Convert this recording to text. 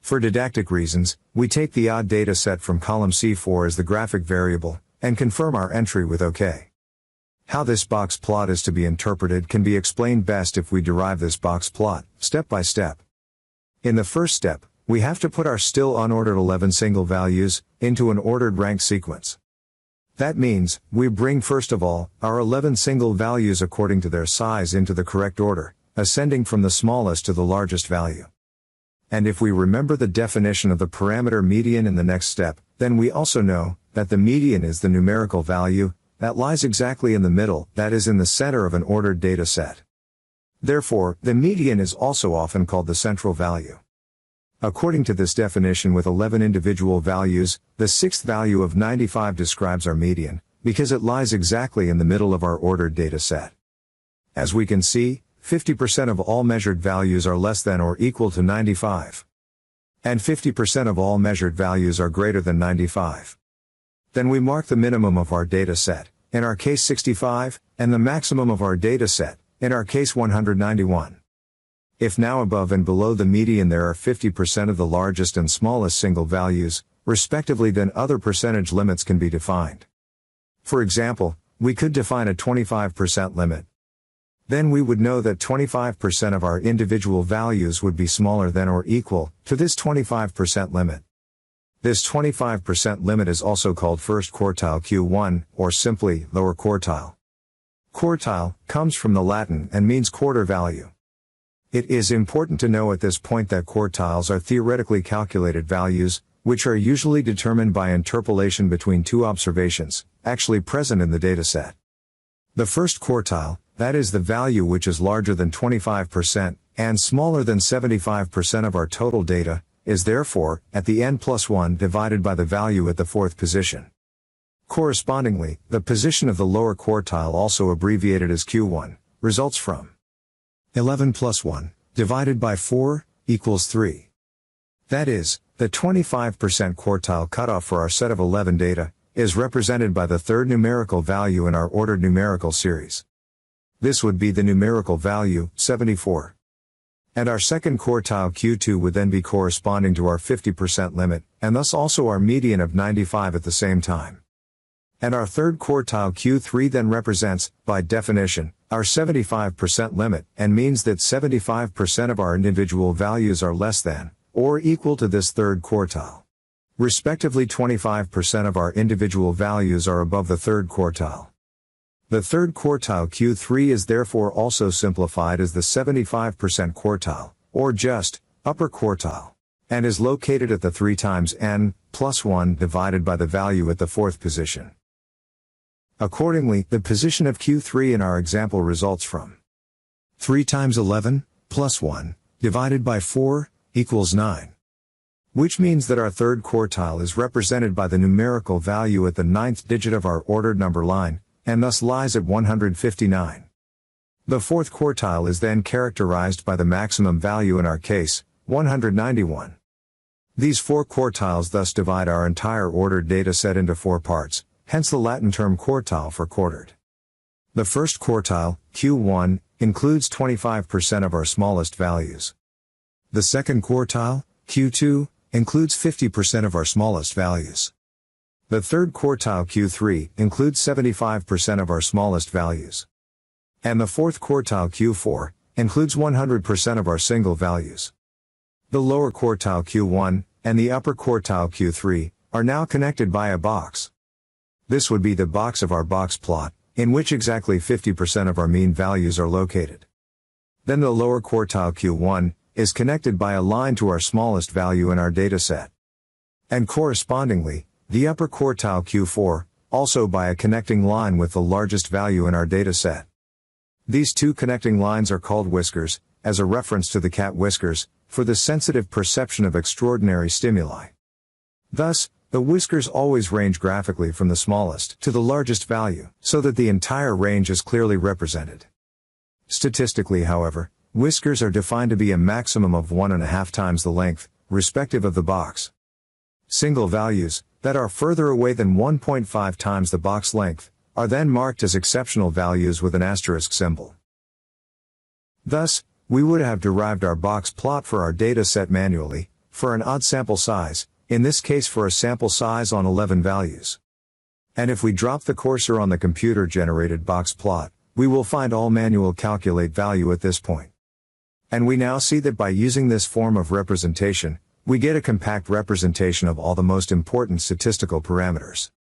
For didactic reasons, we take the odd data set from column C4 as the graphic variable, and confirm our entry with OK. How this box plot is to be interpreted can be explained best if we derive this box plot, step by step. In the first step, we have to put our still unordered 11 single values into an ordered rank sequence. That means, we bring first of all, our 11 single values according to their size into the correct order, ascending from the smallest to the largest value. And if we remember the definition of the parameter median in the next step, then we also know that the median is the numerical value that lies exactly in the middle, that is in the center of an ordered data set. Therefore, the median is also often called the central value. According to this definition with 11 individual values, the sixth value of 95 describes our median, because it lies exactly in the middle of our ordered data set. As we can see, 50% of all measured values are less than or equal to 95. And 50% of all measured values are greater than 95. Then we mark the minimum of our data set, in our case 65, and the maximum of our data set, in our case 191. If now above and below the median there are 50% of the largest and smallest single values, respectively, then other percentage limits can be defined. For example, we could define a 25% limit. Then we would know that 25% of our individual values would be smaller than or equal to this 25% limit. This 25% limit is also called first quartile Q1, or simply, lower quartile. Quartile comes from the Latin and means quarter value. It is important to know at this point that quartiles are theoretically calculated values, which are usually determined by interpolation between two observations, actually present in the dataset. The first quartile, that is the value which is larger than 25%, and smaller than 75% of our total data, is therefore, at the n+1 divided by the value at the fourth position. Correspondingly, the position of the lower quartile, also abbreviated as Q1, results from 11 plus 1, divided by 4, equals 3. That is, the 25% quartile cutoff for our set of 11 data, is represented by the third numerical value in our ordered numerical series. This would be the numerical value, 74. And our second quartile Q2 would then be corresponding to our 50% limit, and thus also our median of 95 at the same time. And our third quartile Q3 then represents, by definition, our 75% limit, and means that 75% of our individual values are less than, or equal to this third quartile. Respectively, 25% of our individual values are above the third quartile. The third quartile Q3 is therefore also simplified as the 75% quartile, or just, upper quartile, and is located at the 3 times n plus 1 divided by the value at the fourth position. Accordingly, the position of Q3 in our example results from 3 times 11, plus 1, divided by 4, equals 9. Which means that our third quartile is represented by the numerical value at the 9th digit of our ordered number line, and thus lies at 159. The fourth quartile is then characterized by the maximum value in our case, 191. These 4 quartiles thus divide our entire ordered data set into 4 parts, hence the Latin term quartile for quartered. The first quartile, Q1, includes 25% of our smallest values. The second quartile, Q2, includes 50% of our smallest values. The third quartile Q3 includes 75% of our smallest values. And the fourth quartile Q4 includes 100% of our single values. The lower quartile Q1 and the upper quartile Q3 are now connected by a box. This would be the box of our box plot, in which exactly 50% of our mean values are located. Then the lower quartile Q1 is connected by a line to our smallest value in our dataset. And correspondingly, the upper quartile Q4, also by a connecting line with the largest value in our dataset. These two connecting lines are called whiskers, as a reference to the cat whiskers, for the sensitive perception of extraordinary stimuli. Thus, the whiskers always range graphically from the smallest to the largest value, so that the entire range is clearly represented. Statistically, however, whiskers are defined to be a maximum of 1.5 times the length, respective of the box. Single values, that are further away than 1.5 times the box length, are then marked as exceptional values with an asterisk symbol. Thus, we would have derived our box plot for our data set manually, for an odd sample size, in this case for a sample size on 11 values. And if we drop the cursor on the computer-generated box plot, we will find all manual calculate value at this point. And we now see that by using this form of representation, we get a compact representation of all the most important statistical parameters.